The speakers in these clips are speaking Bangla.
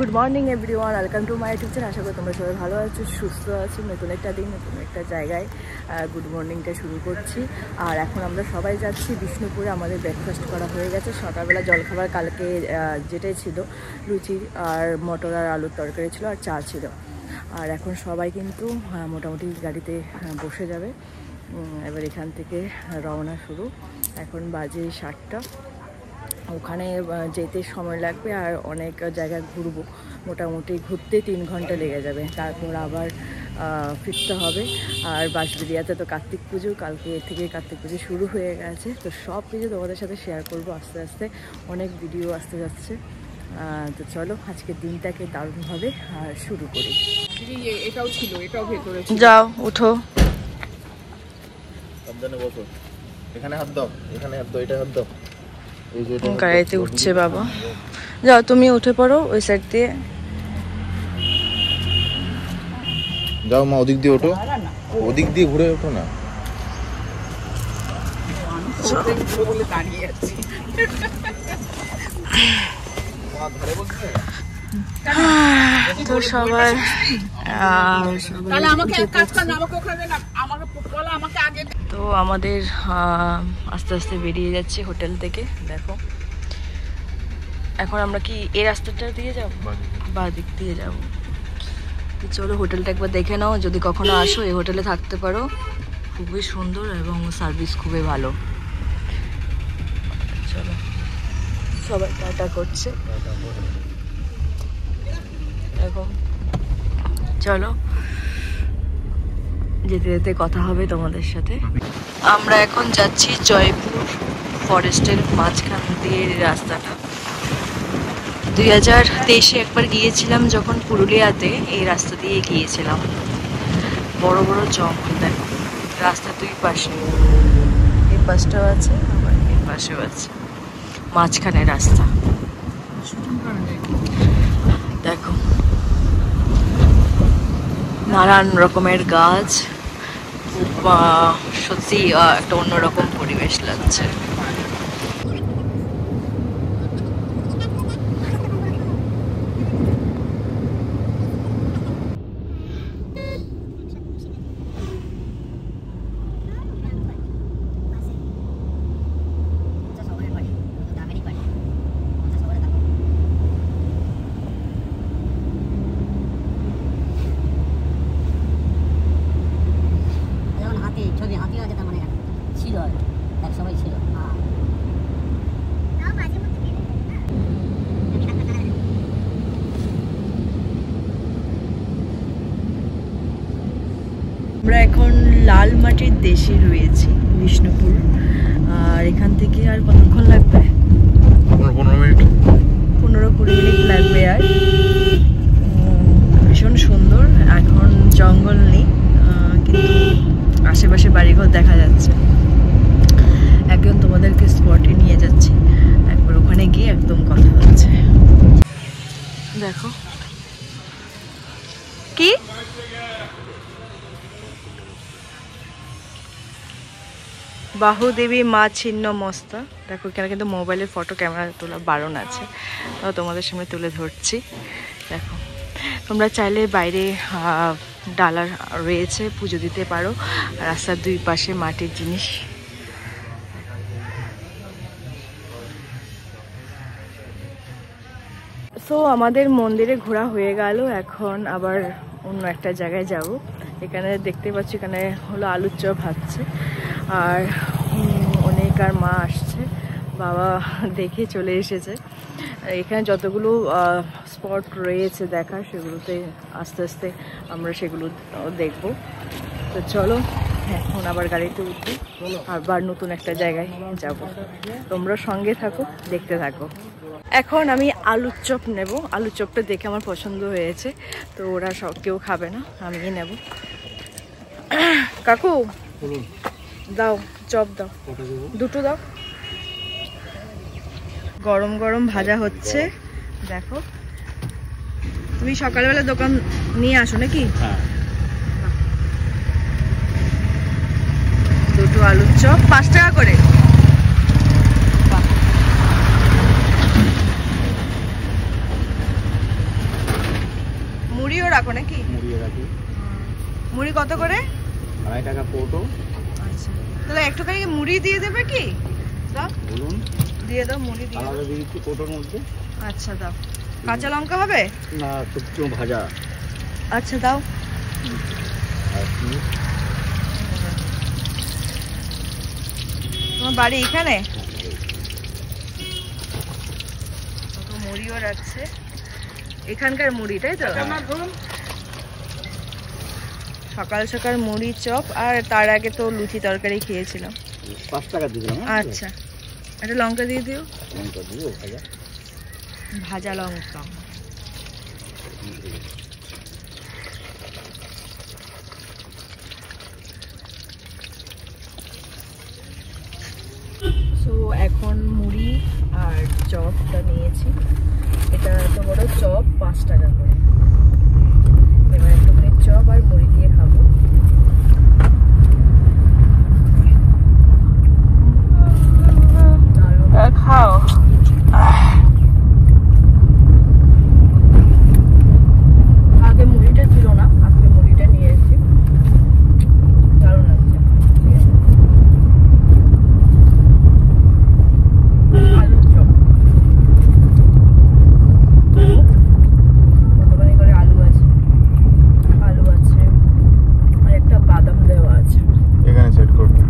Good morning everyone, welcome to my YouTube channel. আশা করি তোমরা সবাই ভালো আছো, সুস্থ আছো। নতুন একটা দিন, নতুন একটা জায়গায় গুড মর্নিংটা শুরু করছি। আর এখন আমরা সবাই যাচ্ছি বিষ্ণুপুরে। আমাদের ব্রেকফাস্ট করা হয়ে গেছে। সকালবেলা জলখাবার কালকে যেটাই ছিল, লুচি আর মটর আর আলুর তরকারি ছিল, আর চা ছিল। আর এখন সবাই কিন্তু মোটামুটি গাড়িতে বসে যাবে। এবার এখান থেকে রওনা শুরু। এখন বাজে 7টা। ওখানে যেতে সময় লাগবে আর অনেক জায়গা ঘুরবো। মোটামুটি ঘুরতে 3 ঘন্টা লেগে যাবে। তারপর আবার ফিরতে হবে। আর বাঁশবেড়িয়াতে তো কার্তিক পুজো, কালকে থেকে কার্তিক পুজো শুরু হয়ে গেছে। তো সব কিছু তোমাদের সাথে শেয়ার করবো আস্তে আস্তে। অনেক ভিডিও আসতে যাচ্ছে। তো চলো আজকের দিনটাকে দারুণভাবে শুরু করি। এটাও ছিল, এটাও ভেতরে যাও উঠো, এখানে হাত দাও, এখানে হাত দাও, এটা হাত দাও। গাড়িতে উঠছে বাবা। যাও তুমি উঠে পড়ো ওই সাইড দিয়ে। যাও মা, ওদিক দিয়ে ওঠো, ওদিক দিয়ে ঘুরে ওঠো না। দাঁড়িয়ে আছি। তো সবাই তো আমাদের আস্তে আস্তে বেরিয়ে যাচ্ছে হোটেল থেকে। দেখো এখন আমরা কি এই রাস্তাটা দিয়ে যাবো, বাঁ দিক দিয়ে যাবো। তো চলো হোটেলটা একবার দেখে নাও, যদি কখনো আসো এই হোটেলে থাকতে পারো। খুবই সুন্দর এবং সার্ভিস খুবই ভালো। চলো সবাই টাটা করছে এখন। চলো যেতে যেতে কথা হবে তোমাদের সাথে। আমরা এখন যাচ্ছি জয়পুর ফরেস্টের মাঝখান দিয়ে রাস্তাটা। 2023-এ একবার গিয়েছিলাম যখন পুরুলিয়াতে, এই রাস্তা দিয়ে গিয়েছিলাম। বড় বড় জঙ্গল দেখো, রাস্তা দুই পাশে, এই পাশটাও আছে আবার এই পাশেও আছে, মাঝখানে রাস্তা দেখো। নানান রকমের গাছ, সত্যি একটা অন্যরকম পরিবেশ লাগছে। আমরা এখন লাল মাটির দেশে রয়েছি, বিষ্ণুপুর। আর এখান থেকে আর কতক্ষণ লাগবে? 15 মিনিট, 15-20 মিনিট লাগবে। আর ভীষণ সুন্দর। এখন জঙ্গল নেই, কিন্তু আশেপাশে বাড়িঘর দেখা যাচ্ছে। একদম তোমাদেরকে স্পটে নিয়ে যাচ্ছি, একবার ওখানে গিয়ে একদম কথা হচ্ছে। দেখো কি বাহুদেবী মা ছিন্ন মস্তা। দেখো এখানে কিন্তু মোবাইলের ফটো ক্যামেরা তোলা বারণ আছে, তাও তোমাদের সামনে তুলে ধরছি। দেখো তোমরা চাইলে বাইরে ডালা রয়েছে, পুজো দিতে পারো। রাস্তার দুই পাশে মাটির জিনিস। সো আমাদের মন্দিরে ঘোরা হয়ে গেল, এখন আবার অন্য একটা জায়গায় যাব। এখানে দেখতে পাচ্ছি এখানে হলো আলুর চপ ভাজছে, আর অনেক আর মা আসছে, বাবা দেখে চলে এসেছে। এখানে যতগুলো স্পট রয়েছে দেখার, সেগুলোতে আস্তে আস্তে আমরা সেগুলো দেখব। তো চলো এখন আবার গাড়িতে উঠি, আবার নতুন একটা জায়গায় যাব। তোমরা সঙ্গে থাকো, দেখতে থাকো। এখন আমি আলুর চপ নেব। আলুর চপটা দেখে আমার পছন্দ হয়েছে, তো ওরা সব কেউ খাবে না, আমিই নেব। কাকু দাও চপ, দাও দুটো দাও। গরম গরম ভাজা হচ্ছে দেখো। তুমি সকালবেলা দোকান নিয়ে আসো নাকি? দুটো আলুর চপ 5 টাকা করে। মুড়িও রাখো নাকি? মুড়িয়ে রাখি। মুড়ি কত করে? 2.5 টাকা পোটো। আচ্ছা, তাহলে একটুখানি মুড়ি দিয়ে দেবে কি? দাও, বলুন। দিয়ে দাও, মুড়ি দিয়ে দাও। আলাদা দিয়ে দিচ্ছি পোটোর মধ্যে। আচ্ছা দাও। কাঁচা লঙ্কা হবে না, শুকনো ভাজা। আচ্ছা দাও। আর কি? তোমার বাড়ি এখানে? মুড়িও রাখছে, এখানকার মুড়ি, তাই তো? সকাল সকাল মুড়ি চপ, আর তার আগে তো লুচি তরকারি খেয়েছিলাম। 5 টাকা দিলাম। আচ্ছা, একটা লঙ্কা দিয়ে দিও। লঙ্কা দিও ভাজা। ভাজা লঙ্কা। সো এখন মুড়ি আর চপটা নিয়েছি। এটা এত বড় চপ 5 টাকা করে। এবার একটুখানি চপ আর মুড়ি দিয়ে খাবো। খাও। আগে মুড়িটা ছিল না, আজকে মুড়িটা নিয়ে এসেছি। দারুণ লাগছে। আলুর চপ, কতখানি করে আলু আছে, আলু আছে আর একটা বাদাম দেওয়া আছে। এখানে সেট করবে।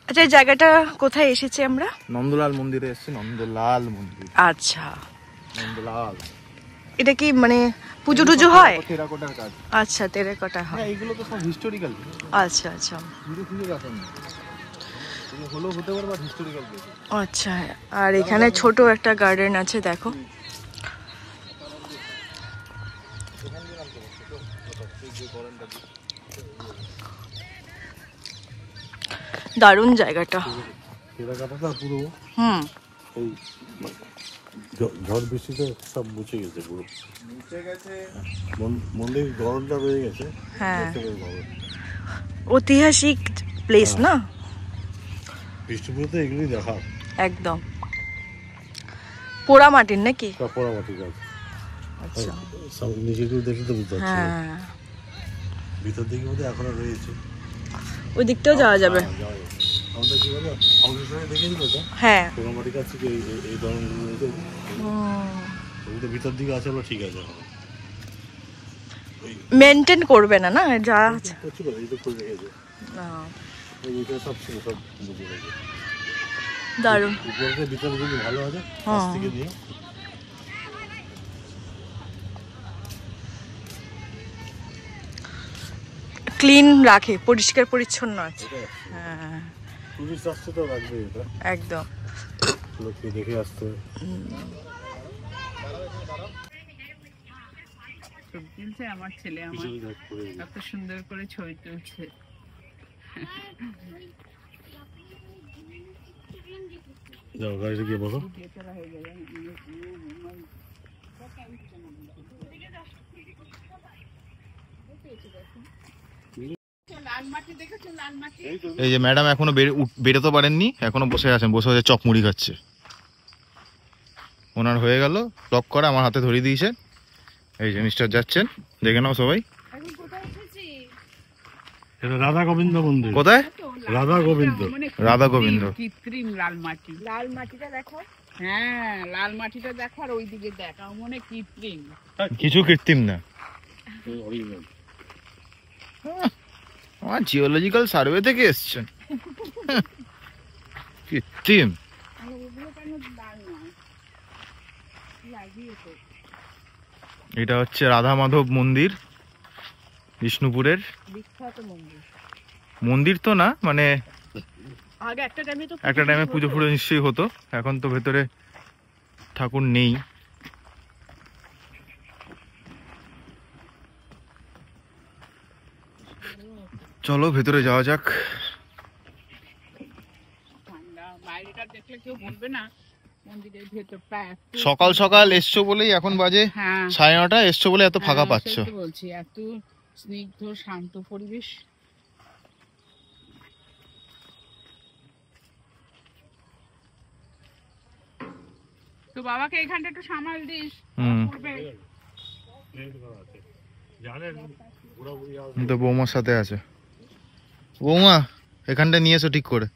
আচ্ছা, এই জায়গাটা কোথায় এসেছি আমরা? নন্দলাল মন্দিরে এসেছি। নন্দলাল মন্দির। আচ্ছা, নন্দলাল। এটা কি মানে পুজো টুজো হয়? টেরাকোটার কাজ। আচ্ছা, টেরাকোটা হয়। হ্যাঁ, এগুলো তো সব হিস্টোরিক্যাল। আচ্ছা আচ্ছা পুজো ফুজো রাখেন না, এগুলো হলো হতে পারে, বা হিস্টোরিক্যাল প্লেস। আচ্ছা, আর এখানে ছোট একটা গার্ডেন আছে, দেখো। দারুণ জায়গাটা। টেরাকোটাটা পুরো হুম, এই ঝড় বৃষ্টিতে সব মুছে গেছে পুরো। মন্দির গরমটা বেড়ে গেছে। হ্যাঁ, দেখতে বেশ ভালো। ঐতিহাসিক প্লেস না? বৃষ্টিপুরতে এগুলোই দেখা। একদম পোড়া মাটির নাকি? সব পোড়ামাটি গাছ। আচ্ছা, সব নিচে কেউ দেখে তো বুঝতে পারছি না। হ্যাঁ, ভিতর দিকে বোধহয় এখনো রয়েছে। ওই দিকটাও যাওয়া যাবে। হ্যাঁ, যাওয়া যাবে। আমাদের কি বলো, আমাদের সঙ্গে দেখেছিল তো হ্যাঁ, পোড়ামাটি গাছ থেকে এই ধরনের রয়েছে। ওগুলো ভিতর দিকে আছে, হলো ঠিক আছে। মেনটেন করবে না, না যা আছে। করছি বলে এই তো করে রেখেছে। না, এই ভিতরে সব ছিল, সব বুঝে রেখেছে। দারুণ। উপরে ভিতরে যদি ভালো আছে হ্যাঁ। কাছ থেকে নিয়ে। ক্লিন রাখে, পরিষ্কার পরিচ্ছন্ন আছে। হ্যাঁ, টুরিস্ট আসছে তো রাখবে এটা, একদম। লোককে দেখে আসতে। তুলছে আমার ছেলে, আমার এত সুন্দর করে ছবি তুলছে। যাও গাড়িতে গিয়ে বসো। এই যে ম্যাডাম এখনো বেরোতে পারেননি, এখনো বসে আছেন, বসে বসে চপ মুড়ি খাচ্ছে। ওনার হয়ে গেল লক করা, আমার হাতে ধরিয়ে দিয়েছে। এই যে মিস্টার যাচ্ছেন, দেখে নাও সবাই। এটা রাধা গোবিন্দ মন্দির। কোথায়? রাধা গোবিন্দ। রাধা গোবিন্দ। কৃত্রিম লাল মাটি। লাল মাটিটা দেখো। হ্যাঁ, লাল মাটিটা দেখো, আর ওইদিকে দেখা মনে কৃত্রিম। কিছু কৃত্রিম না। আমার জিওলজিক্যাল সার্ভে থেকে এসছেন। কৃত্রিম। এটা হচ্ছে রাধা মাধব মন্দির, বিষ্ণুপুরের বিখ্যাত মন্দির। মন্দির তো না, মানে আগে একটা টাইমে পুজো ফুজো নিশ্চয়ই হতো, এখন তো ভেতরে ঠাকুর নেই। চলো ভেতরে যাওয়া যাক। বাইরেটা দেখলে কেউ বলবে না মন্দিরের ভেতরটা। সকাল সকাল এসছো বলেই, এখন বাজে 9:30, এসছো বলে এত ফাঁকা পাচ্ছ। বলছি, এত স্নিগ্ধ শান্ত পরিবেশ। তো বাবাকে এখানটা একটু সামাল দিস। পূর্বে জানেন বুড়াবুড়ি তো বৌমার সাথে আছে। বৌমা এখানটা নিয়ে এসো ঠিক করে।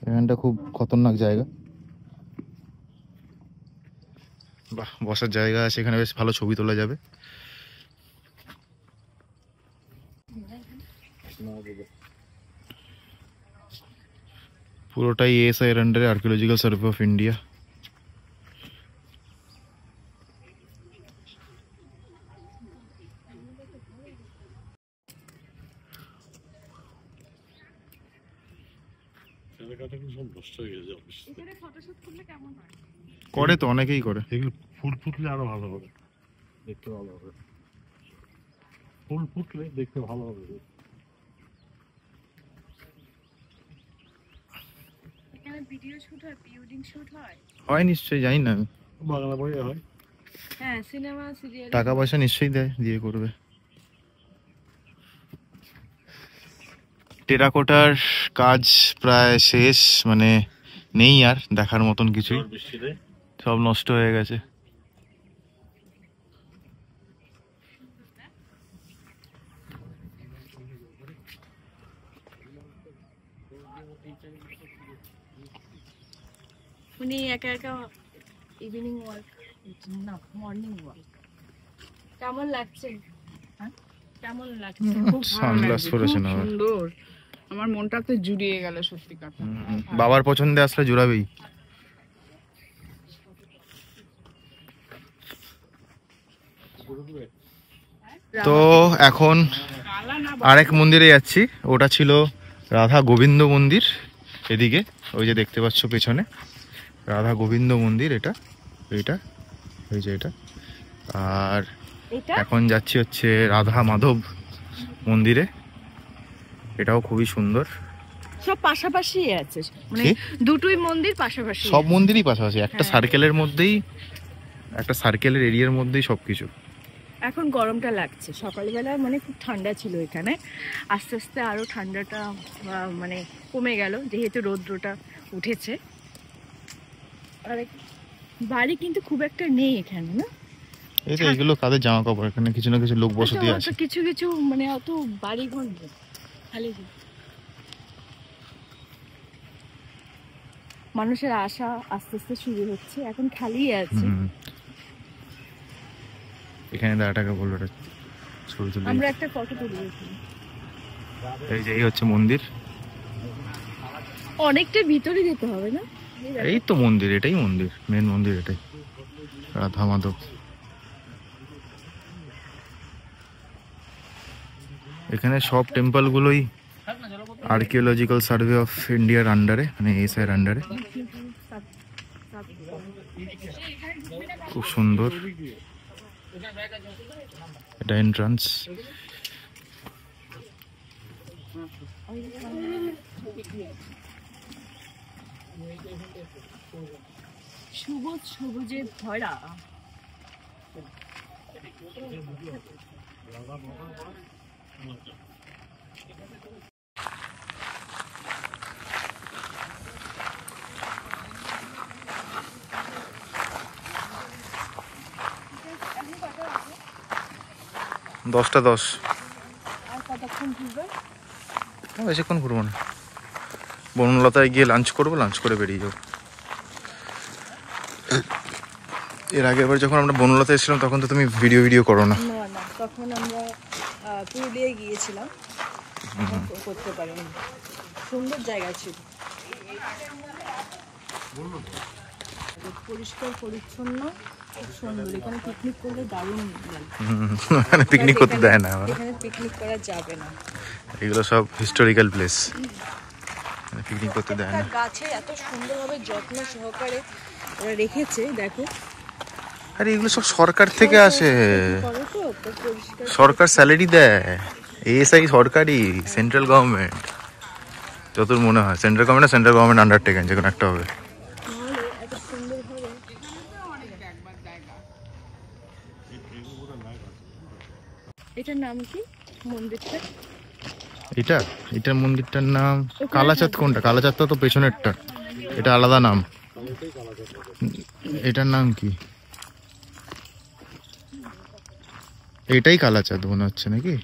এখানটা খুব খতরনাক জায়গা। বাহ, বসার জায়গা আছে এখানে, বেশ ভালো ছবি তোলা যাবে। পুরোটাই এএসআই এর আন্ডারে, আর্কিওলজিক্যাল সার্ভে অফ ইন্ডিয়া। এলাকাটা কিন্তু সব নষ্ট হয়ে গেছে। এখানে ফটোশুট করলে কেমন হয়? করে তো, অনেকেই করে। এগুলো ফুল ফুটলে আরো ভালো হবে, দেখতে ভালো হবে। ফুল ফুটলে দেখতে ভালো হবে। এখানে ভিডিও শুট হয়, প্রি ওয়েডিং শুট হয়। হয় নিশ্চয়ই, জানি না আমি। বাংলা বইয়ে হয়। হ্যাঁ, সিনেমা সিরিয়াল। টাকা পয়সা নিশ্চয়ই দেয়, দিয়ে করবে। টেরাকোটার কাজ প্রায় শেষ, মানে নেই আর দেখার মতন কিছুই, বৃষ্টিতে সব নষ্ট হয়ে গেছে। উনি একা একা ইভিনিং ওয়াক, না মর্নিং ওয়াক। কেমন লাগছে? হ্যাঁ, কেমন লাগছে? খুব ভালো সানগ্লাস লাগছে, পরেছেন খুব আবার। সুন্দর। আমার মনটা তো জুড়িয়ে গেল সত্যি কথা। বাবার পছন্দে আসলে জোড়াবেই। তো এখন কালা না আরেক মন্দিরে যাচ্ছি, ওটা ছিল রাধা গোবিন্দ মন্দির। এদিকে ওই যে দেখতে পাচ্ছ পেছনে রাধা গোবিন্দ মন্দির, এটা এইটা ওই যে এটা। আর এটা এখন যাচ্ছি হচ্ছে রাধা মাধব মন্দিরে, এটাও খুবই সুন্দর। সব পাশাপাশি আছে, মানে কি? দুটোই মন্দির পাশাপাশি। সব মন্দিরই পাশাপাশি, একটা হ্যাঁ। সার্কেলের মধ্যেই, একটা সার্কেলের এরিয়ার মধ্যেই সবকিছু। এখন গরমটা লাগছে, সকালবেলা মানে খুব ঠান্ডা ছিল এখানে, আস্তে আস্তে আরো ঠান্ডাটা মানে কমে গেল যেহেতু রৌদ্রটা উঠেছে। আর বাড়ি কিন্তু খুব একটা নেই এখানে, না? এই তো এগুলো কাদের জামা কাপড়, এখানে কিছু না কিছু লোক বসতি অত আছে। কিছু কিছু মানে অত বাড়ি ঘর নেই, খালি মানুষের আশা আস্তে আস্তে শুরু হচ্ছে, এখন খালি আছে। হুম। এখানে 10 টাকা বললো, এটা ছবি তুলে। আমরা একটা ফটো তুলে দিয়েছি। এই যে এই হচ্ছে মন্দির, অনেকটা ভিতরে যেতে হবে, না? এই তো মন্দির, এটাই মন্দির, মেন মন্দির এটাই, রাধা মাধব। এখানে সব টেম্পল গুলোই আর্কিওলজিক্যাল সার্ভে অফ ইন্ডিয়ার আন্ডারে, মানে এএসআই এর আন্ডারে। খুব সুন্দর, এটা এন্ট্রান্স। সবুজ সবুজে ভরা। দশটা 10। আর কতক্ষণ ঘুরবে? বেশিক্ষণ ঘুরবো না, বনলতায় গিয়ে লাঞ্চ করবো, লাঞ্চ করে বেরিয়ে যাবো। এর আগের বার যখন আমরা বনলতায় এসেছিলাম তখন তো তুমি ভিডিও করো না। না না, তখন আমরা পুরুলিয়ায় গিয়েছিলাম, করতে পারিনি। সুন্দর জায়গা ছিল, পরিষ্কার পরিচ্ছন্ন, খুব সুন্দর। এখানে পিকনিক করলে দারুণ লাগবে। মানে পিকনিক করতে দেয় না, এখানে পিকনিক করা যাবে না, এগুলো সব হিস্টোরিক্যাল প্লেস, পিকনিক করতে দেয় না। গাছে এত সুন্দরভাবে যত্ন সহকারে ওরা রেখেছে, দেখো। আরে এগুলো সব সরকার থেকে আসে, করো তো, তো পরিষ্কার। সরকার স্যালারি দেয়, এএসআই সরকারি, সেন্ট্রাল গভর্নমেন্ট, যতদূর মনে হয় সেন্ট্রাল গভর্নমেন্ট আন্ডারটেকেন, যে কোনো একটা হবে। নাহলে এত সুন্দরভাবে। এটার নাম কি মন্দিরটা? এটার মন্দিরটার নাম কালাচাঁদ। কোনটা? কালাচাঁদটা তো পেছনেরটা, এটা আলাদা নাম। এটার নাম কি? এটাই কালাচাঁদ মনে হচ্ছে নাকি?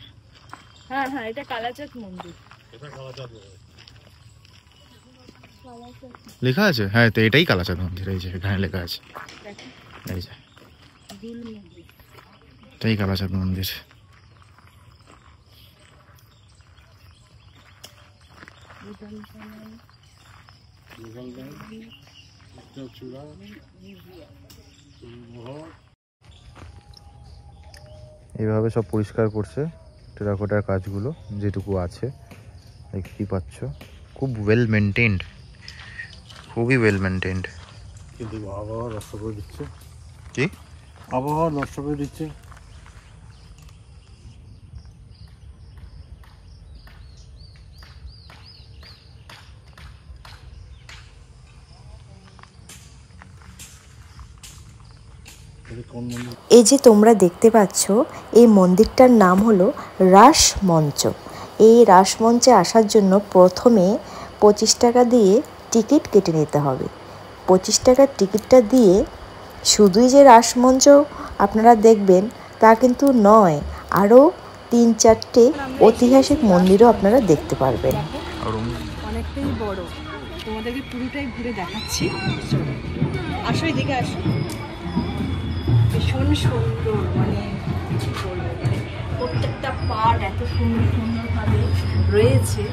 হ্যাঁ হ্যাঁ, এটা কালাচাঁদ মন্দির লেখা আছে। হ্যাঁ, তো এটাই কালাচাঁদ মন্দির। এই যে এখানে লেখা আছে, এই যে এটাই কালাচাঁদ মন্দির। এইভাবে সব পরিষ্কার করছে টেরাকোটার কাজগুলো যেটুকু আছে, দেখতেই পাচ্ছ। খুব ওয়েল মেনটেন্ড, খুবই ওয়েল মেনটেন্ড। কিন্তু আবহাওয়া নষ্ট করে দিচ্ছে। কি আবহাওয়া নষ্ট করে দিচ্ছে? এই যে তোমরা দেখতে পাচ্ছ, এই মন্দিরটার নাম হলো রাস মঞ্চ। এই রাস মঞ্চে আসার জন্য প্রথমে 25 টাকা দিয়ে টিকিট কেটে নিতে হবে। 25 টাকার টিকিটটা দিয়ে শুধুই যে রাস মঞ্চ আপনারা দেখবেন তা কিন্তু নয়, আরও 3-4টে ঐতিহাসিক মন্দিরও আপনারা দেখতে পারবেন। অনেকটাই বড়, তোমাদেরকে পুরোটাই ঘুরে দেখাচ্ছি। আসো এদিকে আসো, ভীষণ সুন্দর, মানে কি বলবো, মানে প্রত্যেকটা পার্ট এত সুন্দর সুন্দরভাবে রয়েছে,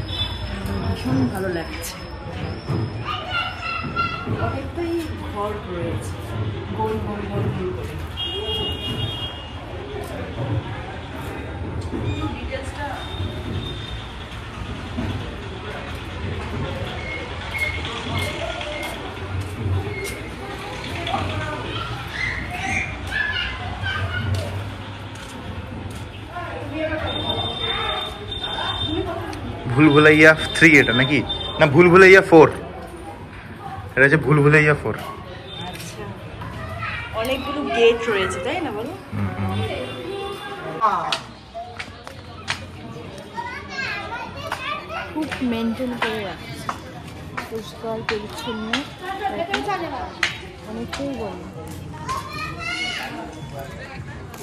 ভীষণ ভালো লাগছে। অনেকটাই ঘর রয়েছে, গোল গোল গোল গোল করে। ডিটেলসটা ভুলভুলাইয়া 3 এটা নাকি? না, ভুলভুলাইয়া 4। এটা হচ্ছে ভুলভুলাইয়া 4। আচ্ছা, অনেকগুলো গেট রয়েছে তাই না, বলো? খুব মেনটেন করে রাখছে, পরিষ্কার পরিচ্ছন্ন, অনেকটাই বলো।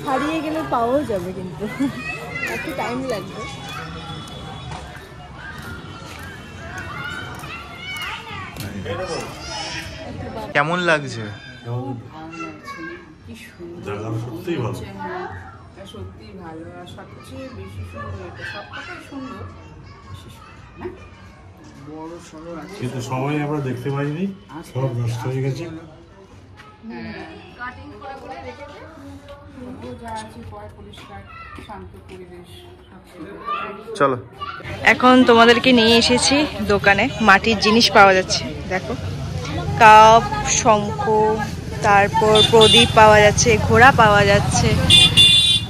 হারিয়ে গেলে পাওয়াও যাবে, কিন্তু একটু টাইম লাগবে। কেমন লাগছে? সত্যিই ভালো। সত্যি ভালো, আর সবচেয়ে বেশি সুন্দর এটা, সবটাই সুন্দর, বড় সড়ো আছে, কিন্তু সবাই আমরা দেখতে পাইনি, সব নষ্ট হয়ে গেছে। কাটিং করে করে রেখেছে, যা আছে পরে পরিষ্কার শান্ত পরিবেশ। চলো, এখন তোমাদেরকে নিয়ে এসেছি দোকানে, মাটির জিনিস পাওয়া যাচ্ছে। দেখো, কাপ, শঙ্খ, তারপর প্রদীপ পাওয়া যাচ্ছে, ঘোড়া পাওয়া যাচ্ছে।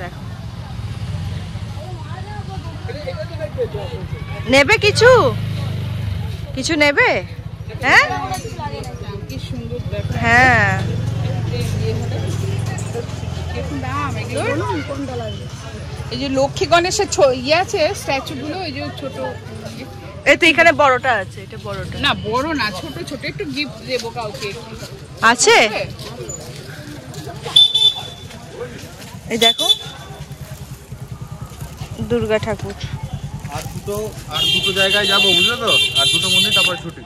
দেখো, নেবে কিছু কিছু নেবে? হ্যাঁ কি সুন্দর, হ্যাঁ, এই যে লক্ষ্মী গণেশের ইয়ে আছে স্ট্যাচু গুলো, এই যে ছোট, এই তো এখানে বড়টা আছে, এটা বড়টা না বড় না, ছোট ছোট, একটু গিফট দেবো কাউকে আছে। এই দেখো, দুর্গা ঠাকুর। আর দুটো জায়গায় যাবো, বুঝলে তো? আর দুটো মন্দির, তারপর ছুটি।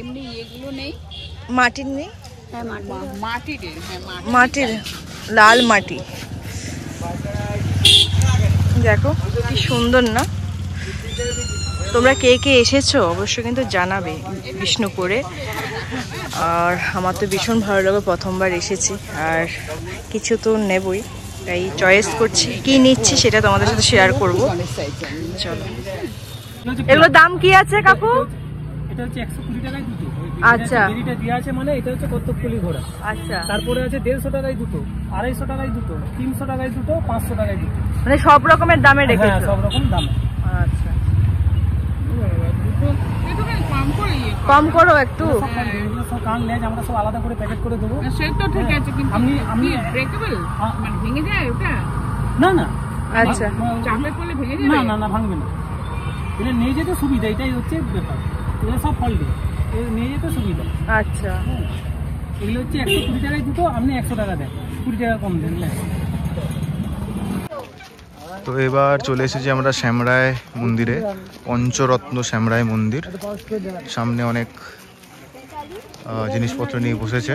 এমনি এগুলো নেই, মাটির নেই? মাটির, হ্যাঁ মাটির, লাল মাটি। দেখো কি সুন্দর না? তোমরা কে কে এসেছো অবশ্যই কিন্তু জানাবে বিষ্ণুপুরে। আর আমার তো ভীষণ ভালো লাগে, প্রথমবার এসেছি, আর কিছু তো নেবই, তাই চয়েস করছি কি নিচ্ছি সেটা তোমাদের সাথে শেয়ার করব। চলো, এগুলোর দাম কি আছে কাকু? এটা হচ্ছে 120 টাকায় দুটো। আচ্ছা, এটা দেওয়া আছে, মানে এটা হচ্ছে কতকগুলি ঘোড়া। আচ্ছা, তারপরে আছে 150 টাকায় দুটো, 250 টাকায় দুটো, 300 টাকায় দুটো, 500 টাকায় দুটো। মানে সব রকমের দামে হ্যাঁ, রেখেছো? সব রকম দাম। আচ্ছা, কম করে কম করো একটু। এগুলো সব কান লেজ আমরা সব আলাদা করে প্যাকেট করে দেবো। সে তো ঠিক আছে, কিন্তু আমি ব্রেকেবল, মানে ভেঙে যায় ওটা? না না, আচ্ছা, চাপে পড়লে ভেঙে না যাবে? না না, ভাঙবে না। এটা নিয়ে যেতে সুবিধা, এটাই হচ্ছে ব্যাপার। এটা সব ফল দিয়ে। নিয়ে যেতে সুবিধা। আচ্ছা, এগুলো হচ্ছে 120 টাকায় দুটো, আপনি 100 টাকা দেন, 20 টাকা কম দেন। তো এবার চলে এসেছি আমরা শ্যামরায় মন্দিরে, পঞ্চরত্ন শ্যামরায় মন্দির। সামনে অনেক জিনিসপত্র নিয়ে বসেছে।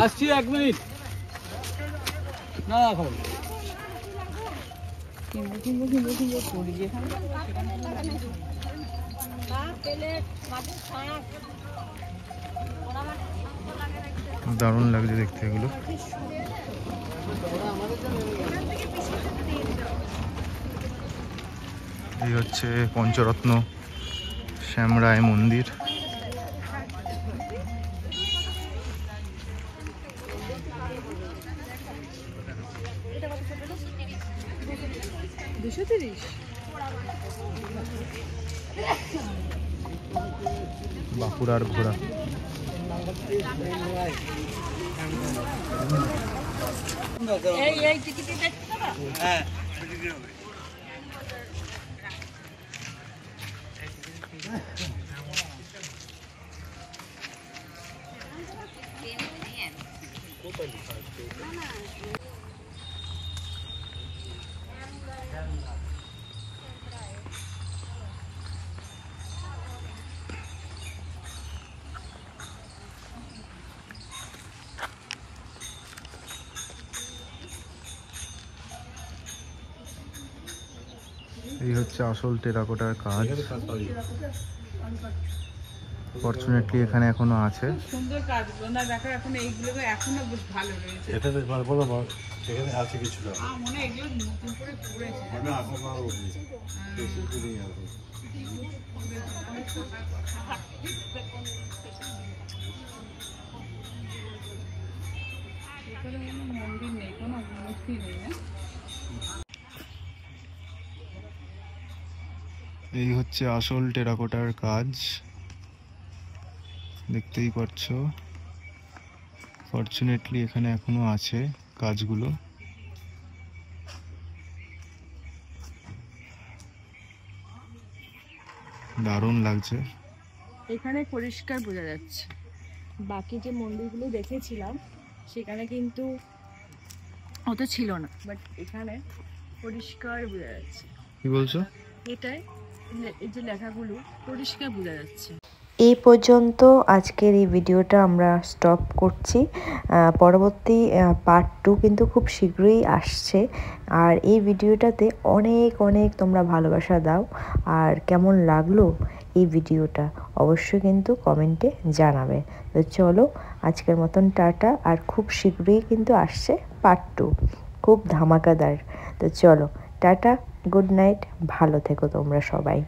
আসছি 1 মিনিট। না এখন দারুণ লাগছে দেখতে এগুলো। এই হচ্ছে পঞ্চরত্ন শ্যামরায় মন্দির। বাঁকুড়ার ঘোড়া। এই হচ্ছে আসল টেরাকোটার কাজ। ফরচুনেটলি এখানে এখনো আছে। সুন্দর কাজগুলো না, দেখো এখন এইগুলো এখনো বেশ ভালো রয়েছে। এটা বেশ ভালো বলো, এখানে আছে কিছুটা। মনে হয় এগুলো নতুন করে করেছে। মানে আসল না ওই বেশি করে আছে। এখানে কোনো মন্দির নেই, কোনো মূর্তি নেই না। এই হচ্ছে আসল টেরাকোটার কাজ, দেখতেই পাচ্ছ। ফরচুনেটলি এখানে এখনো আছে কাজগুলো। দারুণ লাগছে। এখানে পরিষ্কার বোঝা যাচ্ছে। বাকি যে মন্দিরগুলো দেখেছিলাম সেখানে কিন্তু অত ছিল না, বাট এখানে পরিষ্কার বোঝা যাচ্ছে। কি বলছো? এটাই এই যে লেখাগুলো পরিষ্কার বোঝা যাচ্ছে। এই পর্যন্ত আজকের এই ভিডিওটা আমরা স্টপ করছি। পরবর্তী পার্ট 2 কিন্তু খুব শীঘ্রই আসছে। আর এই ভিডিওটাতে অনেক অনেক তোমরা ভালোবাসা দাও। আর কেমন লাগলো এই ভিডিওটা অবশ্যই কিন্তু কমেন্টে জানাবে। তো চলো আজকের মতন টাটা। আর খুব শীঘ্রই কিন্তু আসছে পার্ট 2, খুব ধামাকাদার। তো চলো টাটা, গুড নাইট, ভালো থেকো তোমরা সবাই।